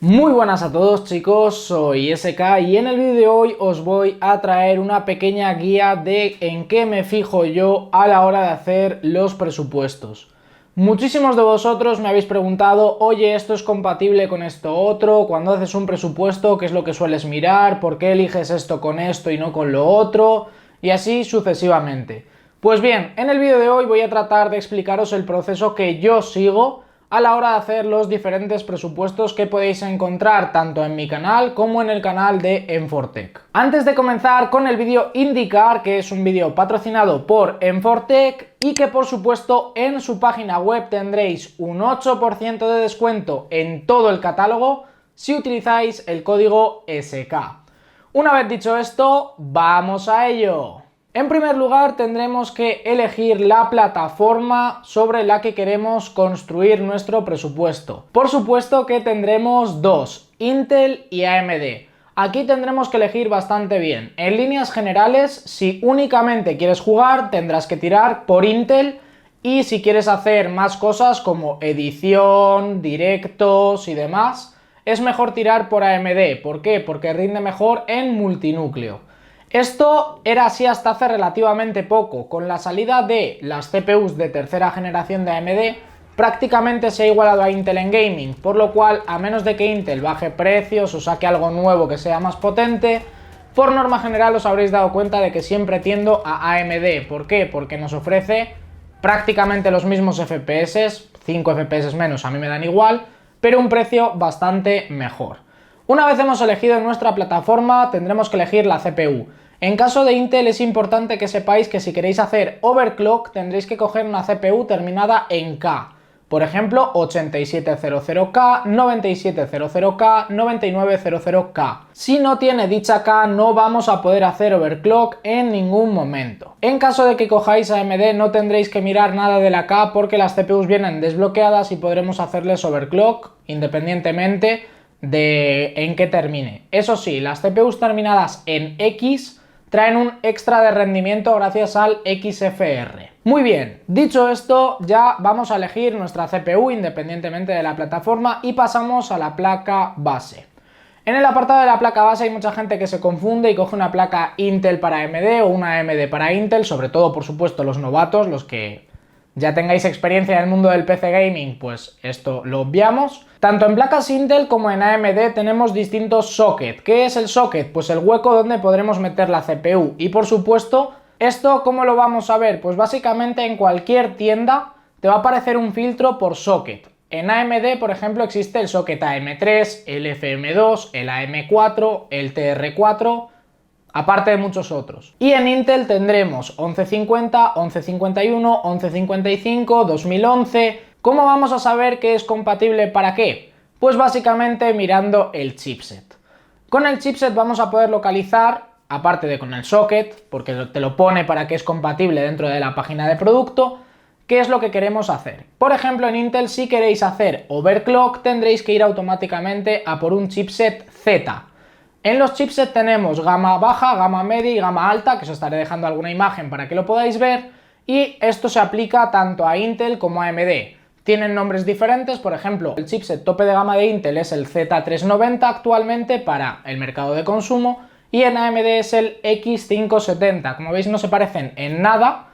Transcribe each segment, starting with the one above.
Muy buenas a todos chicos, soy SK y en el vídeo de hoy os voy a traer una pequeña guía de en qué me fijo yo a la hora de hacer los presupuestos. Muchísimos de vosotros me habéis preguntado, oye, ¿esto es compatible con esto otro? Cuando haces un presupuesto, ¿qué es lo que sueles mirar? ¿Por qué eliges esto con esto y no con lo otro? Y así sucesivamente. Pues bien, en el vídeo de hoy voy a tratar de explicaros el proceso que yo sigo a la hora de hacer los diferentes presupuestos que podéis encontrar tanto en mi canal como en el canal de M4Tech. Antes de comenzar con el vídeo, indicar que es un vídeo patrocinado por M4Tech y que por supuesto en su página web tendréis un 8% de descuento en todo el catálogo si utilizáis el código SK. Una vez dicho esto, ¡vamos a ello! En primer lugar tendremos que elegir la plataforma sobre la que queremos construir nuestro presupuesto. Por supuesto que tendremos dos, Intel y AMD. Aquí tendremos que elegir bastante bien. En líneas generales, si únicamente quieres jugar, tendrás que tirar por Intel, y si quieres hacer más cosas como edición, directos y demás, es mejor tirar por AMD. ¿Por qué? Porque rinde mejor en multinúcleo. Esto era así hasta hace relativamente poco. Con la salida de las CPUs de tercera generación de AMD, prácticamente se ha igualado a Intel en gaming, por lo cual, a menos de que Intel baje precios o saque algo nuevo que sea más potente, por norma general os habréis dado cuenta de que siempre tiendo a AMD. ¿Por qué? Porque nos ofrece prácticamente los mismos FPS, 5 FPS menos a mí me dan igual, pero un precio bastante mejor. Una vez hemos elegido nuestra plataforma, tendremos que elegir la CPU. En caso de Intel es importante que sepáis que si queréis hacer overclock tendréis que coger una CPU terminada en K. Por ejemplo, 8700K, 9700K, 9900K. Si no tiene dicha K no vamos a poder hacer overclock en ningún momento. En caso de que cojáis AMD no tendréis que mirar nada de la K porque las CPUs vienen desbloqueadas y podremos hacerles overclock independientemente de en qué termine. Eso sí, las CPUs terminadas en X traen un extra de rendimiento gracias al XFR. Muy bien, dicho esto, ya vamos a elegir nuestra CPU independientemente de la plataforma y pasamos a la placa base. En el apartado de la placa base hay mucha gente que se confunde y coge una placa Intel para AMD o una AMD para Intel, sobre todo por supuesto los novatos, los que ya tengáis experiencia en el mundo del PC Gaming, pues esto lo obviamos. Tanto en placas Intel como en AMD tenemos distintos sockets. ¿Qué es el socket? Pues el hueco donde podremos meter la CPU. Y por supuesto, ¿esto cómo lo vamos a ver? Pues básicamente en cualquier tienda te va a aparecer un filtro por socket. En AMD, por ejemplo, existe el socket AM3, el FM2, el AM4, el TR4... aparte de muchos otros. Y en Intel tendremos 1150, 1151, 1155, 2011... ¿Cómo vamos a saber que es compatible para qué? Pues básicamente mirando el chipset. Con el chipset vamos a poder localizar, aparte de con el socket, porque te lo pone para que es compatible dentro de la página de producto, qué es lo que queremos hacer. Por ejemplo, en Intel si queréis hacer overclock tendréis que ir automáticamente a por un chipset Z. En los chipsets tenemos gama baja, gama media y gama alta, que os estaré dejando alguna imagen para que lo podáis ver, y esto se aplica tanto a Intel como a AMD. Tienen nombres diferentes, por ejemplo, el chipset tope de gama de Intel es el Z390 actualmente para el mercado de consumo y en AMD es el X570. Como veis no se parecen en nada,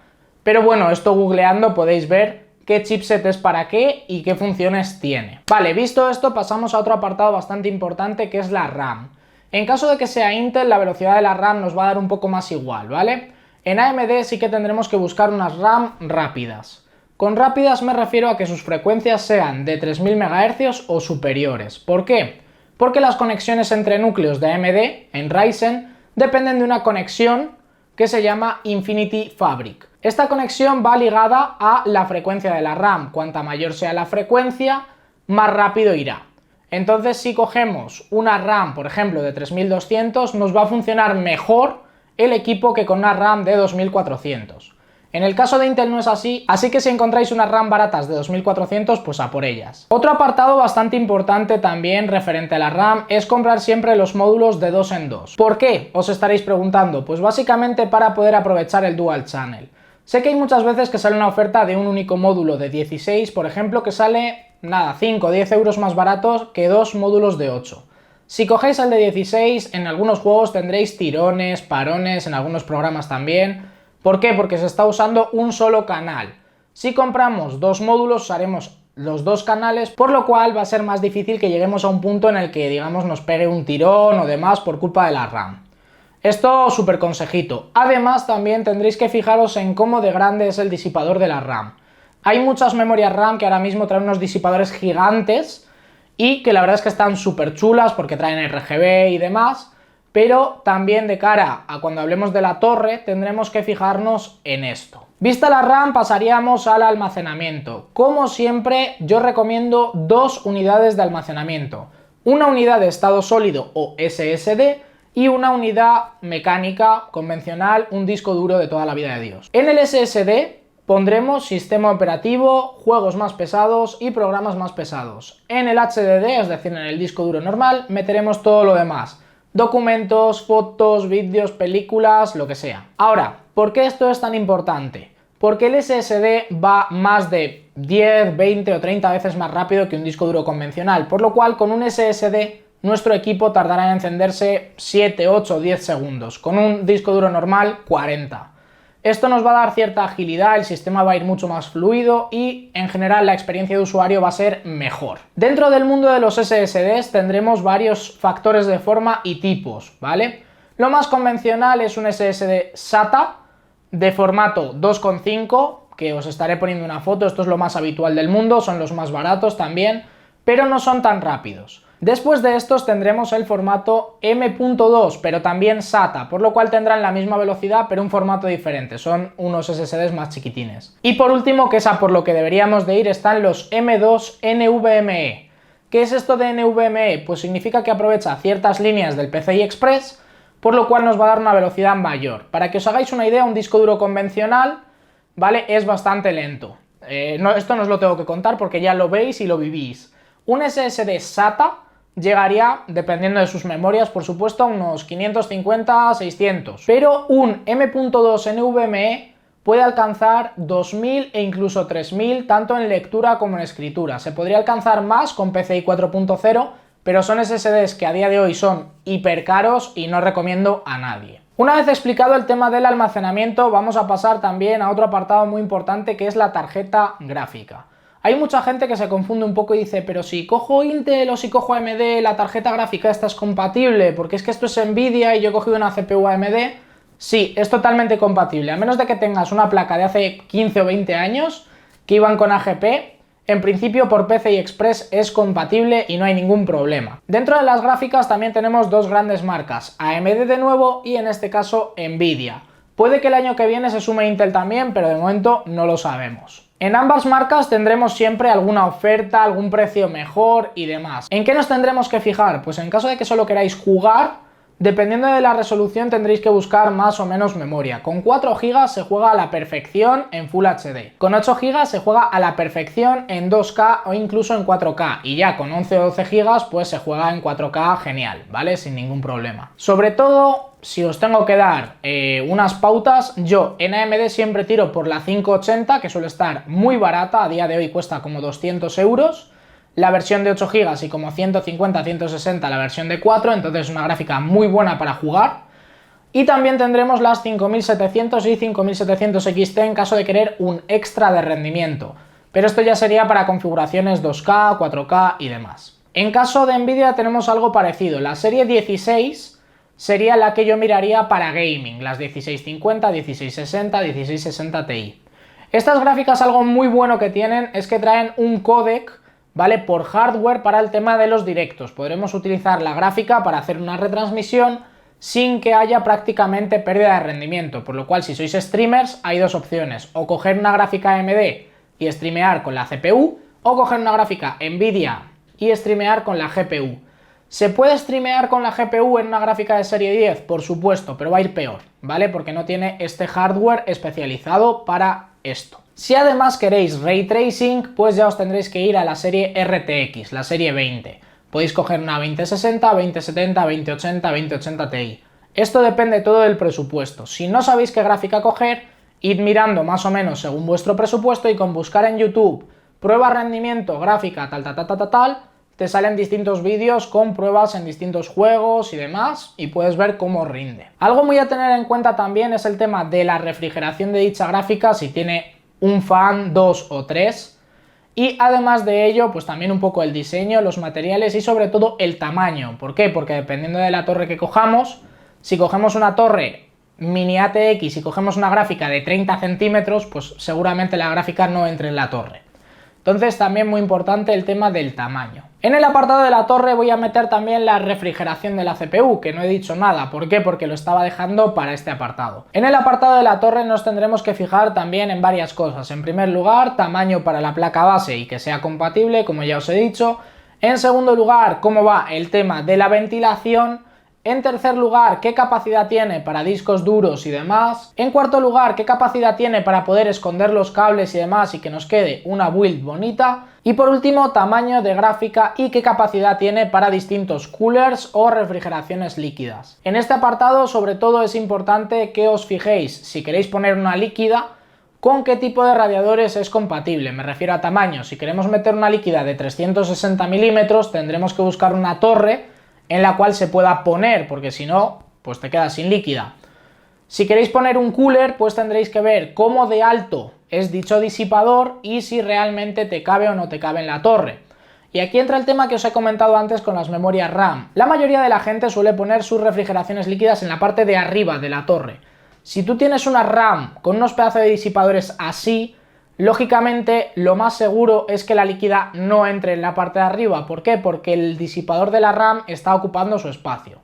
pero bueno, esto googleando podéis ver qué chipset es para qué y qué funciones tiene. Vale, visto esto pasamos a otro apartado bastante importante que es la RAM. En caso de que sea Intel, la velocidad de la RAM nos va a dar un poco más igual, ¿vale? En AMD sí que tendremos que buscar unas RAM rápidas. Con rápidas me refiero a que sus frecuencias sean de 3000 MHz o superiores. ¿Por qué? Porque las conexiones entre núcleos de AMD en Ryzen dependen de una conexión que se llama Infinity Fabric. Esta conexión va ligada a la frecuencia de la RAM. Cuanta mayor sea la frecuencia, más rápido irá. Entonces, si cogemos una RAM, por ejemplo, de 3200, nos va a funcionar mejor el equipo que con una RAM de 2400. En el caso de Intel no es así que si encontráis unas RAM baratas de 2400, pues a por ellas. Otro apartado bastante importante también referente a la RAM es comprar siempre los módulos de 2 en 2. ¿Por qué? Os estaréis preguntando. Pues básicamente para poder aprovechar el Dual Channel. Sé que hay muchas veces que sale una oferta de un único módulo de 16, por ejemplo, que sale nada, 5 o 10 euros más baratos que dos módulos de 8. Si cogéis el de 16, en algunos juegos tendréis tirones, parones, en algunos programas también. ¿Por qué? Porque se está usando un solo canal. Si compramos dos módulos, usaremos los dos canales, por lo cual va a ser más difícil que lleguemos a un punto en el que, digamos, nos pegue un tirón o demás por culpa de la RAM. Esto súper consejito. Además, también tendréis que fijaros en cómo de grande es el disipador de la RAM. Hay muchas memorias RAM que ahora mismo traen unos disipadores gigantes y que la verdad es que están súper chulas porque traen RGB y demás, pero también de cara a cuando hablemos de la torre tendremos que fijarnos en esto. Vista la RAM, pasaríamos al almacenamiento. Como siempre, yo recomiendo dos unidades de almacenamiento. Una unidad de estado sólido o SSD y una unidad mecánica convencional, un disco duro de toda la vida de Dios. En el SSD pondremos sistema operativo, juegos más pesados y programas más pesados. En el HDD, es decir, en el disco duro normal, meteremos todo lo demás. Documentos, fotos, vídeos, películas, lo que sea. Ahora, ¿por qué esto es tan importante? Porque el SSD va más de 10, 20 o 30 veces más rápido que un disco duro convencional, por lo cual con un SSD nuestro equipo tardará en encenderse 7, 8 o 10 segundos, con un disco duro normal 40. Esto nos va a dar cierta agilidad, el sistema va a ir mucho más fluido y en general la experiencia de usuario va a ser mejor. Dentro del mundo de los SSDs tendremos varios factores de forma y tipos, ¿vale? Lo más convencional es un SSD SATA de formato 2,5, que os estaré poniendo una foto, esto es lo más habitual del mundo, son los más baratos también, pero no son tan rápidos. Después de estos tendremos el formato M.2, pero también SATA, por lo cual tendrán la misma velocidad, pero un formato diferente, son unos SSDs más chiquitines. Y por último, que es a por lo que deberíamos de ir, están los M2 NVMe. ¿Qué es esto de NVMe? Pues significa que aprovecha ciertas líneas del PCI Express, por lo cual nos va a dar una velocidad mayor. Para que os hagáis una idea, un disco duro convencional, ¿vale?, es bastante lento. Esto no os lo tengo que contar porque ya lo veis y lo vivís. Un SSD SATA llegaría, dependiendo de sus memorias, por supuesto, a unos 550, 600. Pero un M.2 NVMe puede alcanzar 2000 e incluso 3000, tanto en lectura como en escritura. Se podría alcanzar más con PCI 4.0, pero son SSDs que a día de hoy son hiper caros y no recomiendo a nadie. Una vez explicado el tema del almacenamiento, vamos a pasar también a otro apartado muy importante, que es la tarjeta gráfica. Hay mucha gente que se confunde un poco y dice, pero si cojo Intel o si cojo AMD, la tarjeta gráfica esta es compatible, porque es que esto es Nvidia y yo he cogido una CPU AMD. Sí, es totalmente compatible, a menos de que tengas una placa de hace 15 o 20 años que iban con AGP, en principio por PCI Express es compatible y no hay ningún problema. Dentro de las gráficas también tenemos dos grandes marcas, AMD de nuevo y en este caso Nvidia. Puede que el año que viene se sume Intel también, pero de momento no lo sabemos. En ambas marcas tendremos siempre alguna oferta, algún precio mejor y demás. ¿En qué nos tendremos que fijar? Pues en caso de que solo queráis jugar, dependiendo de la resolución tendréis que buscar más o menos memoria. Con 4 GB se juega a la perfección en Full HD. Con 8 GB se juega a la perfección en 2K o incluso en 4K. Y ya con 11 o 12 GB pues se juega en 4K genial, ¿vale? Sin ningún problema. Sobre todo, si os tengo que dar unas pautas, yo en AMD siempre tiro por la 580, que suele estar muy barata, a día de hoy cuesta como 200 euros. La versión de 8 GB y como 150, 160 la versión de 4, entonces es una gráfica muy buena para jugar. Y también tendremos las 5700 y 5700 XT en caso de querer un extra de rendimiento. Pero esto ya sería para configuraciones 2K, 4K y demás. En caso de Nvidia tenemos algo parecido. La serie 16 sería la que yo miraría para gaming, las 1650, 1660, 1660 Ti. Estas gráficas, algo muy bueno que tienen es que traen un códec, ¿vale?, por hardware para el tema de los directos. Podremos utilizar la gráfica para hacer una retransmisión sin que haya prácticamente pérdida de rendimiento, por lo cual si sois streamers hay dos opciones, o coger una gráfica AMD y streamear con la CPU, o coger una gráfica Nvidia y streamear con la GPU. ¿Se puede streamear con la GPU en una gráfica de serie 10? Por supuesto, pero va a ir peor, ¿vale?, porque no tiene este hardware especializado para esto. Si además queréis Ray Tracing, pues ya os tendréis que ir a la serie RTX, la serie 20. Podéis coger una 2060, 2070, 2080, 2080 Ti. Esto depende todo del presupuesto. Si no sabéis qué gráfica coger, id mirando más o menos según vuestro presupuesto y con buscar en YouTube prueba rendimiento, gráfica, tal, te salen distintos vídeos con pruebas en distintos juegos y demás, y puedes ver cómo rinde. Algo muy a tener en cuenta también es el tema de la refrigeración de dicha gráfica, si tiene un fan, 2 o 3, y además de ello, pues también un poco el diseño, los materiales y sobre todo el tamaño. ¿Por qué? Porque dependiendo de la torre que cojamos, si cogemos una torre mini ATX y cogemos una gráfica de 30 centímetros, pues seguramente la gráfica no entre en la torre. Entonces también muy importante el tema del tamaño. En el apartado de la torre voy a meter también la refrigeración de la CPU, que no he dicho nada. ¿Por qué? Porque lo estaba dejando para este apartado. En el apartado de la torre nos tendremos que fijar también en varias cosas. En primer lugar, tamaño para la placa base y que sea compatible, como ya os he dicho. En segundo lugar, cómo va el tema de la ventilación. En tercer lugar, qué capacidad tiene para discos duros y demás. En cuarto lugar, qué capacidad tiene para poder esconder los cables y demás y que nos quede una build bonita. Y por último, tamaño de gráfica y qué capacidad tiene para distintos coolers o refrigeraciones líquidas. En este apartado, sobre todo, es importante que os fijéis, si queréis poner una líquida, con qué tipo de radiadores es compatible. Me refiero a tamaño. Si queremos meter una líquida de 360 milímetros, tendremos que buscar una torre en la cual se pueda poner, porque si no, pues te quedas sin líquida. Si queréis poner un cooler, pues tendréis que ver cómo de alto es dicho disipador y si realmente te cabe o no te cabe en la torre. Y aquí entra el tema que os he comentado antes con las memorias RAM. La mayoría de la gente suele poner sus refrigeraciones líquidas en la parte de arriba de la torre. Si tú tienes una RAM con unos pedazos de disipadores así, lógicamente lo más seguro es que la líquida no entre en la parte de arriba. ¿Por qué? Porque el disipador de la RAM está ocupando su espacio.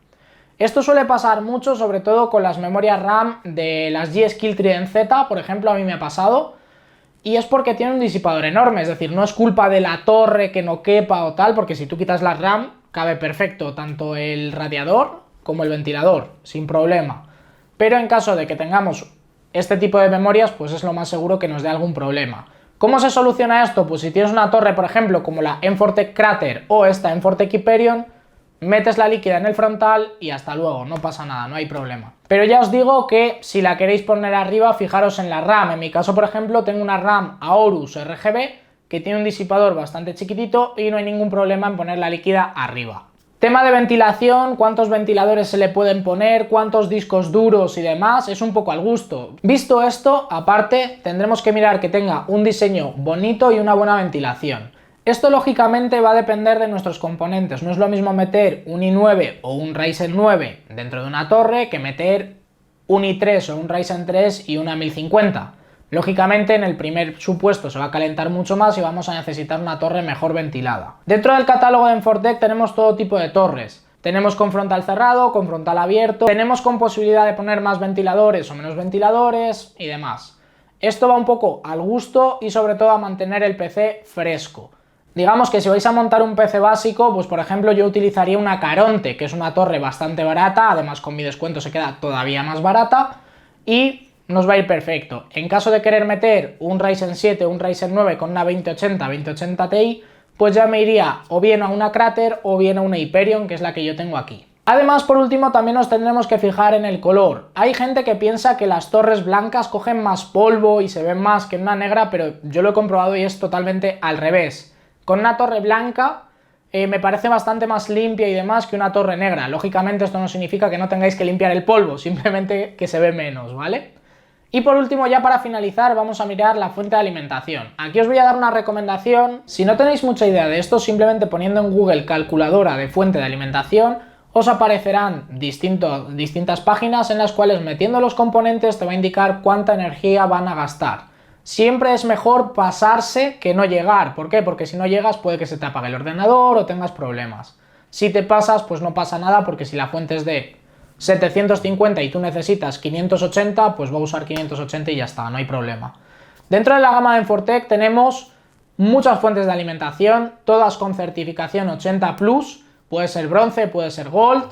Esto suele pasar mucho, sobre todo con las memorias RAM de las G-Skill Trident Z, por ejemplo, a mí me ha pasado, y es porque tiene un disipador enorme, es decir, no es culpa de la torre que no quepa o tal, porque si tú quitas la RAM, cabe perfecto tanto el radiador como el ventilador, sin problema. Pero en caso de que tengamos este tipo de memorias, pues es lo más seguro que nos dé algún problema. ¿Cómo se soluciona esto? Pues si tienes una torre, por ejemplo, como la Enfortec Crater o esta Enfortec Hyperion, metes la líquida en el frontal y hasta luego, no pasa nada, no hay problema. Pero ya os digo que si la queréis poner arriba, fijaros en la RAM. En mi caso, por ejemplo, tengo una RAM Aorus RGB que tiene un disipador bastante chiquitito y no hay ningún problema en poner la líquida arriba. Tema de ventilación, cuántos ventiladores se le pueden poner, cuántos discos duros y demás, es un poco al gusto. Visto esto, aparte, tendremos que mirar que tenga un diseño bonito y una buena ventilación. Esto lógicamente va a depender de nuestros componentes. No es lo mismo meter un i9 o un Ryzen 9 dentro de una torre que meter un i3 o un Ryzen 3 y una 1050. Lógicamente en el primer supuesto se va a calentar mucho más y vamos a necesitar una torre mejor ventilada. Dentro del catálogo de Enfortec tenemos todo tipo de torres. Tenemos con frontal cerrado, con frontal abierto, tenemos con posibilidad de poner más ventiladores o menos ventiladores y demás. Esto va un poco al gusto y sobre todo a mantener el PC fresco. Digamos que si vais a montar un PC básico, pues por ejemplo yo utilizaría una Caronte, que es una torre bastante barata, además con mi descuento se queda todavía más barata y nos va a ir perfecto. En caso de querer meter un Ryzen 7 o un Ryzen 9 con una 2080 Ti, pues ya me iría o bien a una Crater o bien a una Hyperion, que es la que yo tengo aquí. Además, por último, también nos tendremos que fijar en el color. Hay gente que piensa que las torres blancas cogen más polvo y se ven más que en una negra, pero yo lo he comprobado y es totalmente al revés. Con una torre blanca me parece bastante más limpia y demás que una torre negra. Lógicamente esto no significa que no tengáis que limpiar el polvo, simplemente que se ve menos, ¿vale? Y por último, ya para finalizar, vamos a mirar la fuente de alimentación. Aquí os voy a dar una recomendación. Si no tenéis mucha idea de esto, simplemente poniendo en Google calculadora de fuente de alimentación, os aparecerán distintas páginas en las cuales metiendo los componentes te va a indicar cuánta energía van a gastar. Siempre es mejor pasarse que no llegar. ¿Por qué? Porque si no llegas puede que se te apague el ordenador o tengas problemas. Si te pasas, pues no pasa nada, porque si la fuente es de 750 y tú necesitas 580, pues va a usar 580 y ya está, no hay problema. Dentro de la gama de Enfortec tenemos muchas fuentes de alimentación, todas con certificación 80+, puede ser bronce, puede ser gold,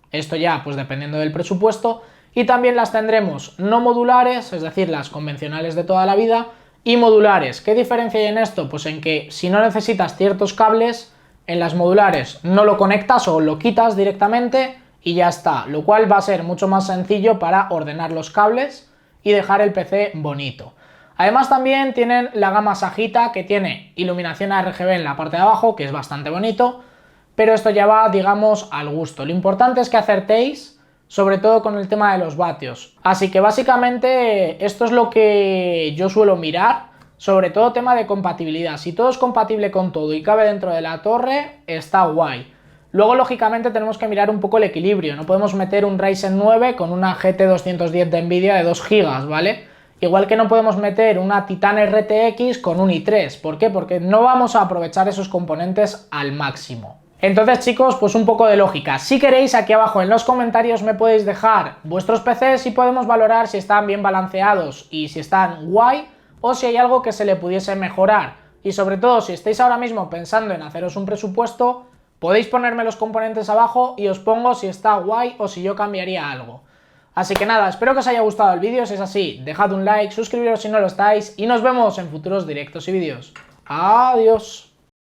esto ya pues dependiendo del presupuesto, y también las tendremos no modulares, es decir, las convencionales de toda la vida, y modulares. ¿Qué diferencia hay en esto? Pues en que si no necesitas ciertos cables, en las modulares no lo conectas o lo quitas directamente y ya está, lo cual va a ser mucho más sencillo para ordenar los cables y dejar el PC bonito. Además también tienen la gama Sagita, que tiene iluminación RGB en la parte de abajo, que es bastante bonito, pero esto ya va, digamos, al gusto. Lo importante es que acertéis, sobre todo con el tema de los vatios. Así que básicamente esto es lo que yo suelo mirar, sobre todo tema de compatibilidad. Si todo es compatible con todo y cabe dentro de la torre, está guay. Luego, lógicamente, tenemos que mirar un poco el equilibrio. No podemos meter un Ryzen 9 con una GT 210 de Nvidia de 2 GB, ¿vale? Igual que no podemos meter una Titan RTX con un i3. ¿Por qué? Porque no vamos a aprovechar esos componentes al máximo. Entonces, chicos, pues un poco de lógica. Si queréis, aquí abajo en los comentarios me podéis dejar vuestros PCs y podemos valorar si están bien balanceados y si están guay o si hay algo que se le pudiese mejorar. Y sobre todo, si estáis ahora mismo pensando en haceros un presupuesto, podéis ponerme los componentes abajo y os pongo si está guay o si yo cambiaría algo. Así que nada, espero que os haya gustado el vídeo. Si es así, dejad un like, suscribiros si no lo estáis y nos vemos en futuros directos y vídeos. Adiós.